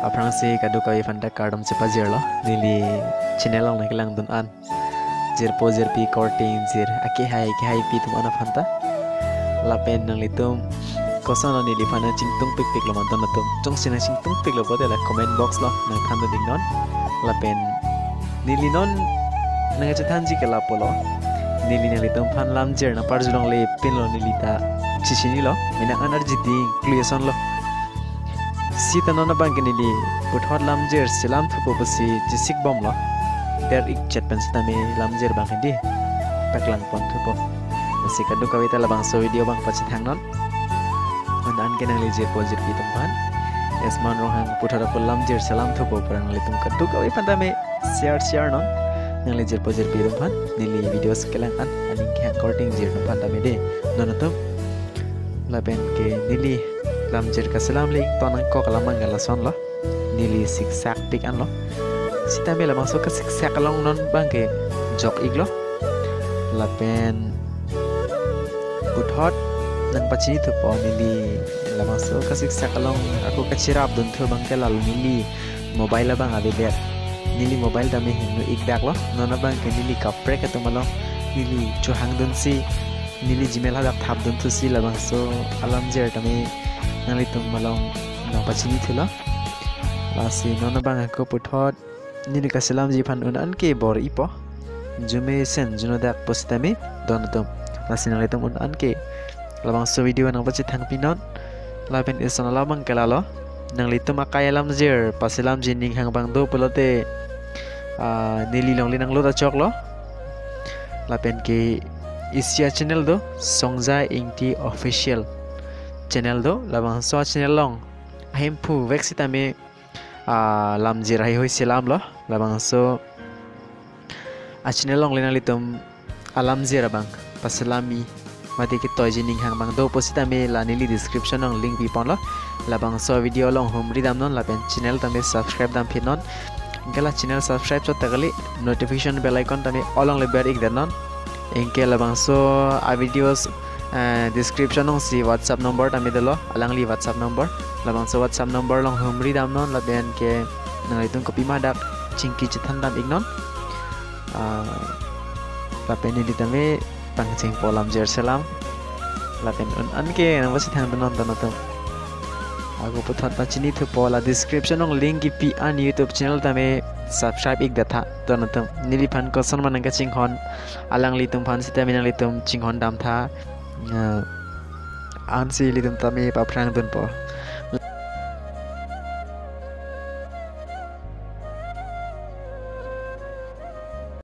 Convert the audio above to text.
aprang si kadu kau ifanda kardom cepa jir lo nili channel long nakilang dun an jir po jir pi korting jir aki hai pi tum ana fanta lapen nang litum kosan lo nili fana cingtung pik pik lo manton natum jong sina cingtung pik lo bote la comment box lo nang thando ding non lapen nili non nang chathanji ke lapolo nili nang litum fan lam jir na parjulong le pin lo nili ta sisini lo mina energy ding creation lo si tanona bang nili puthot lamjer silam thupo basi jisik bom lo der ik chat pen sitame lamjer bang hindi paklang pon thupo basi kadu kawita labang so video bang pachi thangnon undan kenang leje project pitum ban esman rohang puthot ko lamjer salam thupo parang litum kadu kawi pandame share non nang leje project pitum ban nili videos kelang an aning kha recording jir no pandame de nonatum laben ke nili lamjer ka salam ling tonang ko kalamang galason lo nili siksak pik an lo sita mela masuk ke siksak long non bangke jok iglo lapen puthot nang pachi tu po nili la masuk ke siksak long aku kacirap dun thu bangke lalu nili mobile bang ade bet nili mobile dame hinu ikdak lo nona bangke nili kapre ka tumalo nili chuhang dun si nili gmail hadak thap dun thu si la bangso alamjer tame nang litum malong nang pachini thula lasi nona bang aku puthot nini kasalam ji phan unan ke bor ipo jume sen juno dak postame donatum lasi nang litum unan ke labang so video nang pachi thang pinon laben isona labang kelalo nang litum akayalam jer pasilam jining hang bang do pulote nili long linang lo da choklo laben ke isia channel do songja ingti official channel do labang so channel long hempu vexitame lamjir hai hoi silam lo labang so channel long lena litum alamjir abang pasalami mati ki toy jining hang bang do positame la nili description long link pi pon lo labang so video long humri dam non laben channel tame subscribe dam pinon gala channel subscribe chot tagali notification bell icon tame olong le ber ik danon engke labang so videos description nong si WhatsApp number tami dalo alangli WhatsApp number labang so WhatsApp number long humri dam non laben ke nang itong kopi madak cingki chithan dam ignon lapen ni ditame pangcing polam jer salam lapen an ke nang wasi thang non tanatum aku putat pachini thu pola description nong link ki pi an YouTube channel tame subscribe ik datha tanatum nili phan ko son manang ka chinghon alangli tum phan sita minang litum chinghon dam tha an si litum tame pa phrang dun po